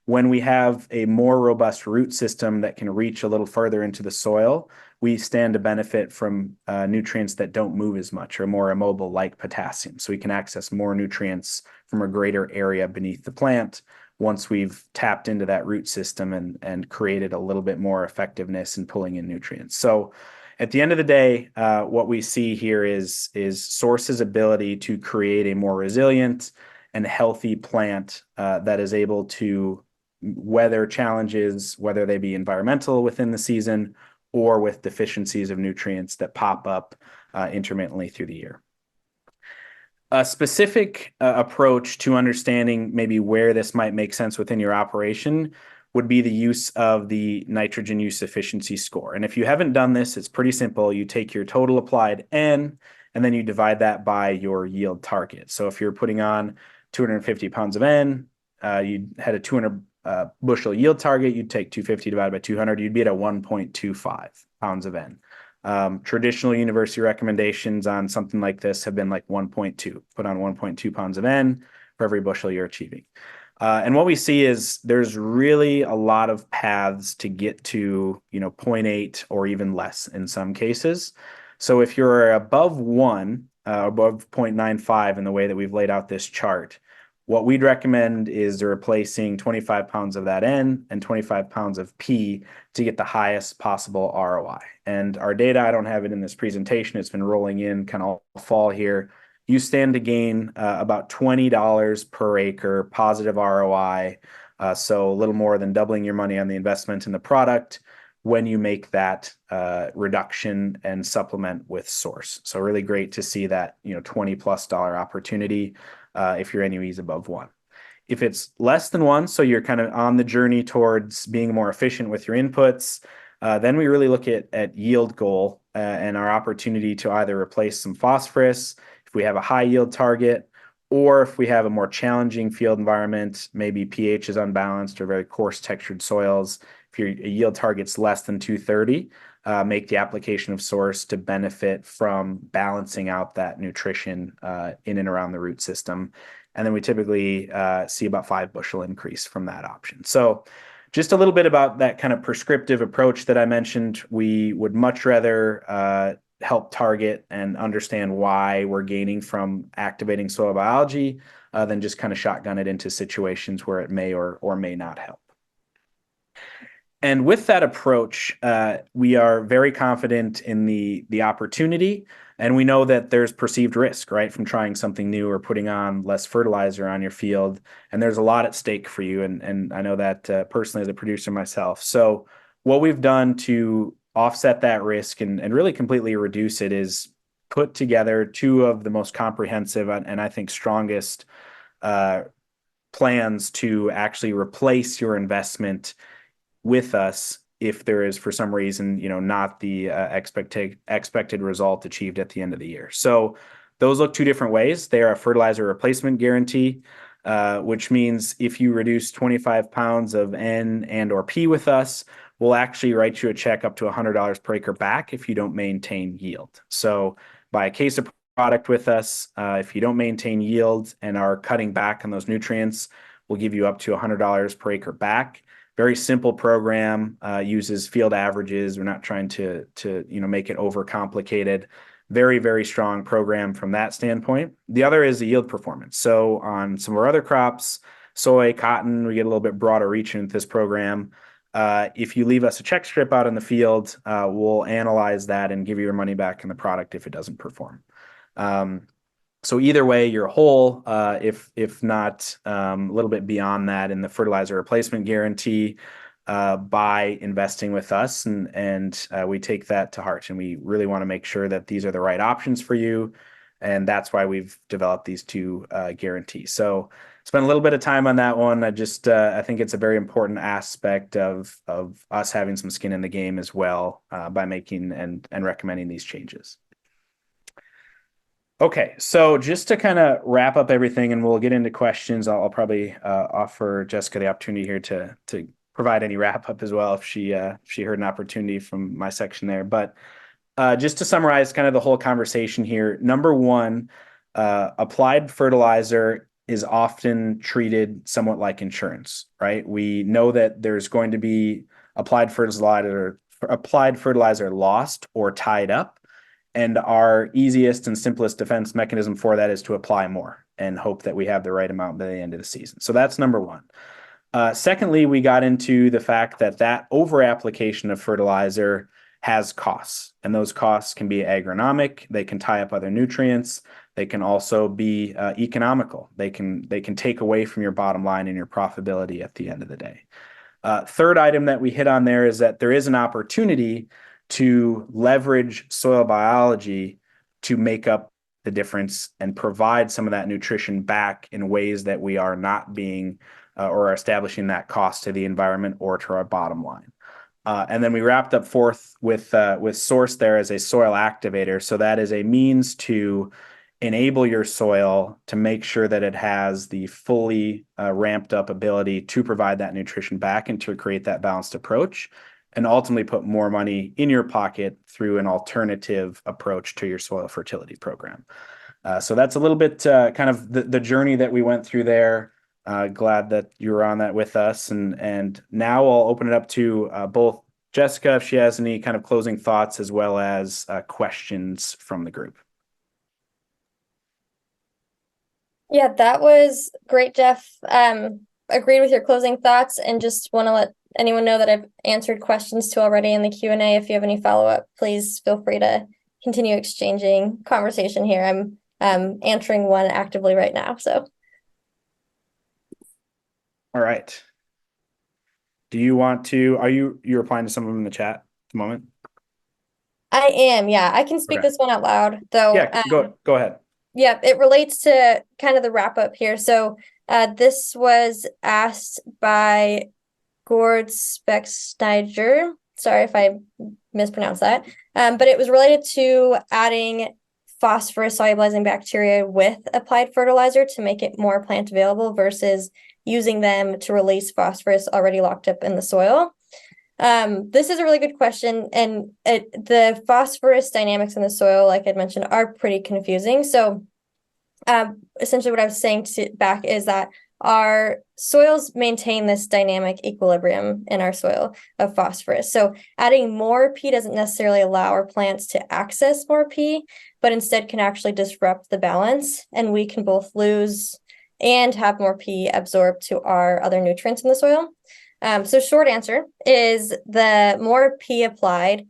when we have a more robust root system that can reach a little further into the soil, we stand to benefit from nutrients that don't move as much or more immobile, like potassium. So we can access more nutrients from a greater area beneath the plant once we've tapped into that root system and created a little bit more effectiveness in pulling in nutrients. So at the end of the day, what we see here is Source's ability to create a more resilient and healthy plant that is able to weather challenges, whether they be environmental within the season or with deficiencies of nutrients that pop up intermittently through the year. A specific approach to understanding maybe where this might make sense within your operation would be the use of the nitrogen use efficiency score. And if you haven't done this, it's pretty simple. You take your total applied N, and then you divide that by your yield target. So if you're putting on 250 pounds of N, you had a 200 bushel yield target, you'd take 250 divided by 200, you'd be at a 1.25 pounds of N. Traditional university recommendations on something like this have been like 1.2, put on 1.2 pounds of N for every bushel you're achieving. And what we see is there's really a lot of paths to get to, 0.8 or even less in some cases. So if you're above 1, above 0.95 in the way that we've laid out this chart, what we'd recommend is replacing 25 pounds of that N and 25 pounds of P to get the highest possible ROI. And our data, I don't have it in this presentation, it's been rolling in kind of all fall here. You stand to gain about $20 per acre positive ROI. So a little more than doubling your money on the investment in the product when you make that reduction and supplement with Source. So really great to see that, $20+ opportunity if your NUE is above 1. If it's less than 1, so you're kind of on the journey towards being more efficient with your inputs, then we really look at yield goal and our opportunity to either replace some phosphorus if we have a high yield target, or if we have a more challenging field environment, maybe pH is unbalanced or very coarse textured soils. If your yield target's less than 230, make the application of Source to benefit from balancing out that nutrition in and around the root system. And then we typically see about 5 bushel increase from that option. So just a little bit about that kind of prescriptive approach that I mentioned. We would much rather help target and understand why we're gaining from activating soil biology than just kind of shotgun it into situations where it may or may not help. And with that approach, we are very confident in the opportunity, and we know that there's perceived risk, right, from trying something new or putting on less fertilizer on your field, and there's a lot at stake for you, and I know that personally as a producer myself. So what we've done to offset that risk and really completely reduce it is put together 2 of the most comprehensive and I think strongest plans to actually replace your investment with us if there is for some reason not the expected result achieved at the end of the year. So those look 2 different ways. They are a fertilizer replacement guarantee, which means if you reduce 25 pounds of N and or P with us, we'll actually write you a check up to $100 per acre back if you don't maintain yield. So by a case of product with us. If you don't maintain yield and are cutting back on those nutrients, we'll give you up to $100 per acre back. Very simple program, uses field averages. We're not trying to make it overcomplicated. Very, very strong program from that standpoint. The other is the yield performance. So on some of our other crops, soy, cotton, we get a little bit broader reach into this program. If you leave us a check strip out in the field, we'll analyze that and give you your money back in the product if it doesn't perform. So either way, you're whole, if not a little bit beyond that in the fertilizer replacement guarantee by investing with us. And we take that to heart, and we really want to make sure that these are the right options for you. And that's why we've developed these two guarantees. So spent a little bit of time on that one. I think it's a very important aspect of us having some skin in the game as well by making and recommending these changes. Okay, so just to kind of wrap up everything, and we'll get into questions. I'll probably offer Jessica the opportunity here to provide any wrap up as well if she heard an opportunity from my section there. But just to summarize kind of the whole conversation here, number one, applied fertilizer is often treated somewhat like insurance, right? We know that there's going to be applied fertilizer lost or tied up. And our easiest and simplest defense mechanism for that is to apply more and hope that we have the right amount by the end of the season. So that's number one. Secondly, we got into the fact that over application of fertilizer has costs, and those costs can be agronomic. They can tie up other nutrients. They can also be economical. They can take away from your bottom line and your profitability at the end of the day. Third item that we hit on there is that there is an opportunity to leverage soil biology to make up the difference and provide some of that nutrition back in ways that we are not being or are establishing that cost to the environment or to our bottom line. And then we wrapped up fourth with Source there as a soil activator. So that is a means to enable your soil to make sure that it has the fully ramped up ability to provide that nutrition back and to create that balanced approach, and ultimately put more money in your pocket through an alternative approach to your soil fertility program. So that's a little bit kind of the journey that we went through there. Glad that you were on that with us. And now I'll open it up to both Jessica, if she has any kind of closing thoughts, as well as questions from the group. Yeah, that was great, Jeff. Agreed with your closing thoughts, and just want to let anyone know that I've answered questions to already in the Q&A. If you have any follow-up, please feel free to continue exchanging conversation here. I'm answering one actively right now. So. All right. Do you want to, you're replying to some of them in the chat at the moment? I am, yeah. I can speak this one out loud, though. Yeah, go ahead. Yeah, it relates to kind of the wrap up here. So this was asked by Gord Specksniger. Sorry if I mispronounced that. But it was related to adding phosphorus solubilizing bacteria with applied fertilizer to make it more plant available versus using them to release phosphorus already locked up in the soil. This is a really good question, and the phosphorus dynamics in the soil, like I'd mentioned, are pretty confusing. So essentially what I was saying back is that our soils maintain this dynamic equilibrium in our soil of phosphorus. So adding more P doesn't necessarily allow our plants to access more P, but instead can actually disrupt the balance, and we can both lose and have more P absorbed to our other nutrients in the soil. So short answer is the more P applied,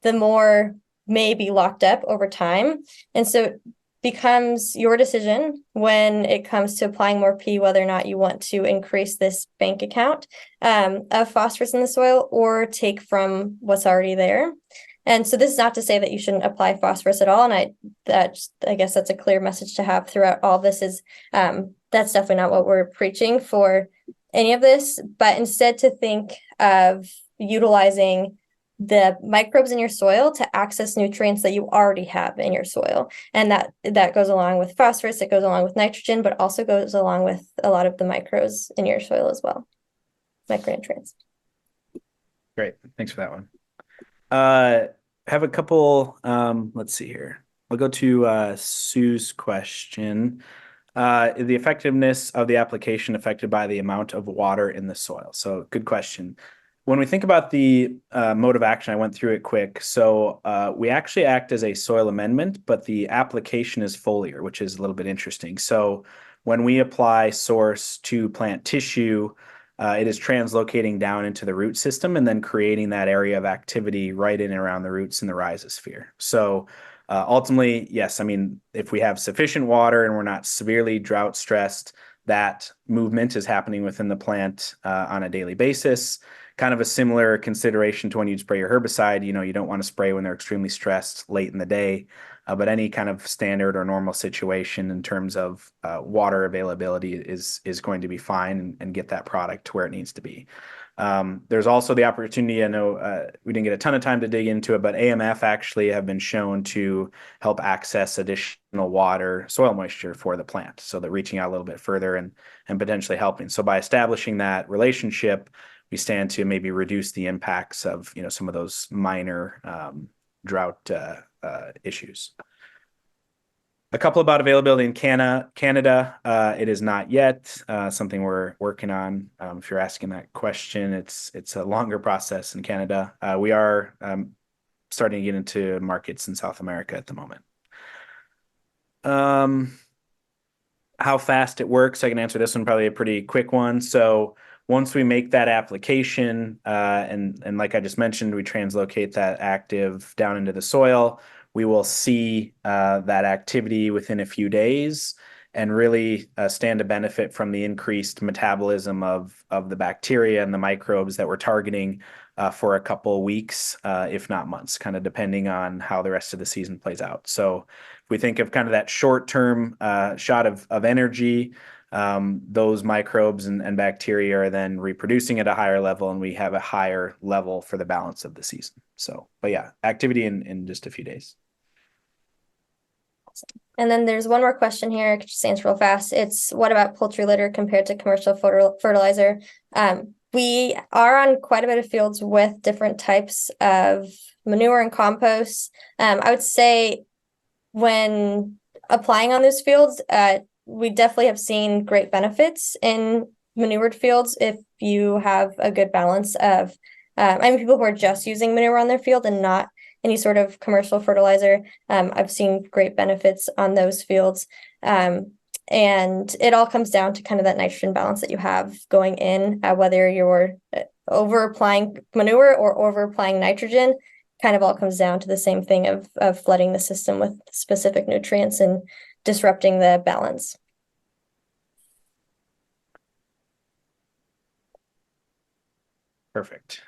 the more may be locked up over time. And so it becomes your decision when it comes to applying more P, whether or not you want to increase this bank account of phosphorus in the soil or take from what's already there. And so this is not to say that you shouldn't apply phosphorus at all. And I guess that's a clear message to have throughout all this is that's definitely not what we're preaching for any of this, but instead to think of utilizing the microbes in your soil to access nutrients that you already have in your soil. And that goes along with phosphorus, it goes along with nitrogen, but also goes along with a lot of the microbes in your soil as well, micronutrients. Great, thanks for that one. Have a couple, let's see here. I'll go to Sue's question. The effectiveness of the application affected by the amount of water in the soil? So good question. When we think about the mode of action, I went through it quick. So we actually act as a soil amendment, but the application is foliar, which is a little bit interesting. So when we apply source to plant tissue, it is translocating down into the root system and then creating that area of activity right in and around the roots in the rhizosphere. So ultimately, yes, I mean, if we have sufficient water and we're not severely drought stressed, that movement is happening within the plant on a daily basis. Kind of a similar consideration to when you spray your herbicide. You know, you don't want to spray when they're extremely stressed late in the day, but any kind of standard or normal situation in terms of water availability is going to be fine and get that product to where it needs to be. There's also the opportunity, I know we didn't get a ton of time to dig into it, but AMF actually have been shown to help access additional water, soil moisture for the plant. So they're reaching out a little bit further and potentially helping. So by establishing that relationship, we stand to maybe reduce the impacts of, you know, some of those minor drought issues. A couple about availability in Canada. It is not yet something we're working on. If you're asking that question, it's a longer process in Canada. We are starting to get into markets in South America at the moment. How fast it works, I can answer this one, probably a pretty quick one. So once we make that application, and like I just mentioned, we translocate that active down into the soil, we will see that activity within a few days and really stand to benefit from the increased metabolism of the bacteria and the microbes that we're targeting for a couple of weeks, if not months, kind of depending on how the rest of the season plays out. So if we think of kind of that short-term shot of energy, those microbes and bacteria are then reproducing at a higher level, and we have a higher level for the balance of the season. So, but yeah, activity in just a few days. And then there's one more question here. I could just answer real fast. It's what about poultry litter compared to commercial fertilizer? We are on quite a bit of fields with different types of manure and compost. I would say when applying on those fields, we definitely have seen great benefits in manured fields if you have a good balance of, I mean, people who are just using manure on their field and not any sort of commercial fertilizer. I've seen great benefits on those fields. And it all comes down to kind of that nitrogen balance that you have going in, whether you're over applying manure or over applying nitrogen, kind of all comes down to the same thing of flooding the system with specific nutrients and disrupting the balance. Perfect.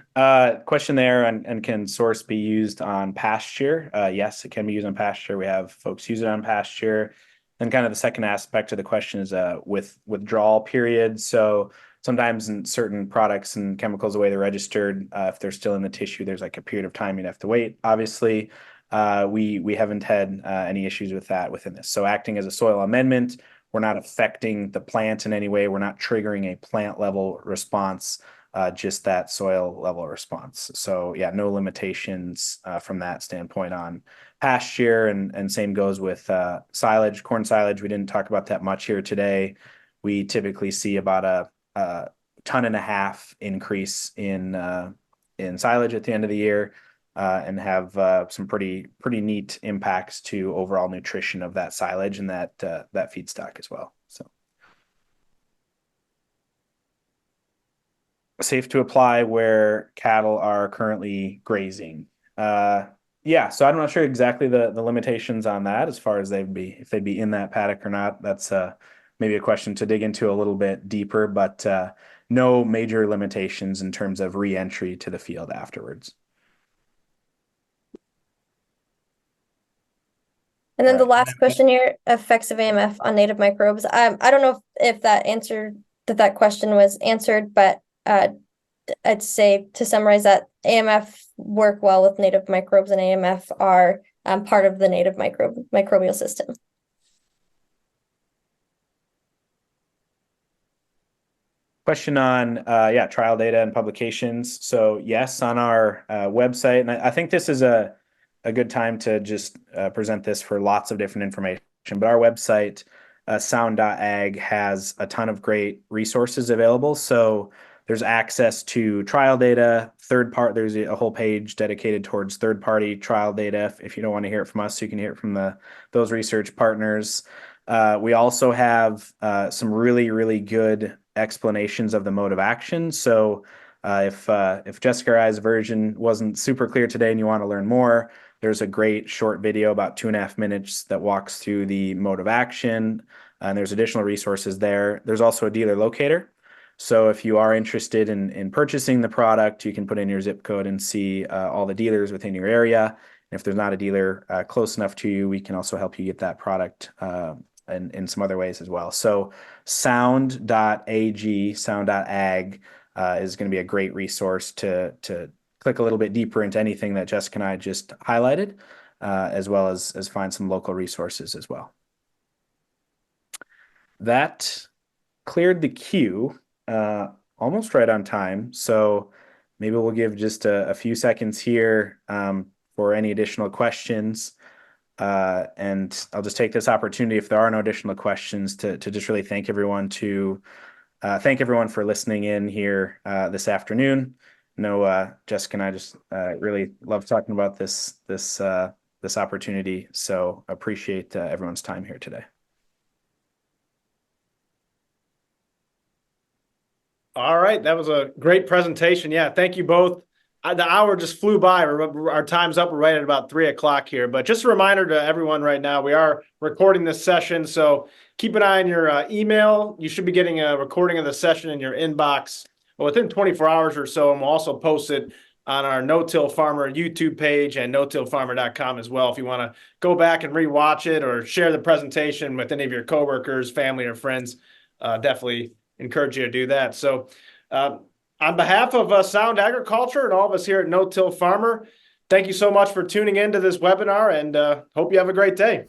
Question there, and can source be used on pasture? Yes, it can be used on pasture. We have folks use it on pasture. Then kind of the second aspect of the question is with withdrawal periods. So sometimes in certain products and chemicals, the way they're registered, if they're still in the tissue, there's like a period of time you'd have to wait. Obviously, we haven't had any issues with that within this. So acting as a soil amendment, we're not affecting the plant in any way. We're not triggering a plant level response. Just that soil level response. So yeah, no limitations from that standpoint on pasture, and same goes with silage, corn silage. We didn't talk about that much here today. We typically see about a 1.5 ton increase in silage at the end of the year, and have some pretty neat impacts to overall nutrition of that silage and that feedstock as well. So. Safe to apply where cattle are currently grazing. Yeah, so I'm not sure exactly the limitations on that as far as if they'd be in that paddock or not. That's maybe a question to dig into a little bit deeper, but no major limitations in terms of re-entry to the field afterwards. And then the last question here, effects of AMF on native microbes. I don't know if that question was answered, but I'd say to summarize that AMF work well with native microbes, and AMF are part of the native microbial system. Question on trial data and publications. So yes, on our website, and I think this is a a good time to just present this for lots of different information. But our website, sound.ag, has a ton of great resources available. So there's access to trial data, there's a whole page dedicated towards third-party trial data. If you don't want to hear it from us, you can hear it from those research partners. We also have some really, really good explanations of the mode of action. So if Jessica or I's version wasn't super clear today and you want to learn more, there's a great short video about 2.5 minutes that walks through the mode of action, and there's additional resources there. There's also a dealer locator. So if you are interested in purchasing the product, you can put in your zip code and see all the dealers within your area. And if there's not a dealer close enough to you, we can also help you get that product in some other ways as well. So sound.ag, sound.ag is going to be a great resource to click a little bit deeper into anything that Jessica and I just highlighted, as well as find some local resources as well. That cleared the queue almost right on time. So maybe we'll give just a few seconds here for any additional questions. And I'll just take this opportunity, if there are no additional questions, to just really thank everyone for listening in here this afternoon. Jessica and I just really love talking about this opportunity. So appreciate everyone's time here today. All right, that was a great presentation. Yeah, thank you both. The hour just flew by. Our time's up. We're right at about 3 o'clock here. But just a reminder to everyone right now, we are recording this session, so keep an eye on your email. You should be getting a recording of the session in your inbox within 24 hours or so, and we'll also post it on our No-Till Farmer YouTube page and no-tillfarmer.com as well if you want to go back and rewatch it or share the presentation with any of your coworkers, family, or friends. Definitely encourage you to do that. So on behalf of Sound Agriculture and all of us here at No-Till Farmer, thank you so much for tuning into this webinar, and hope you have a great day.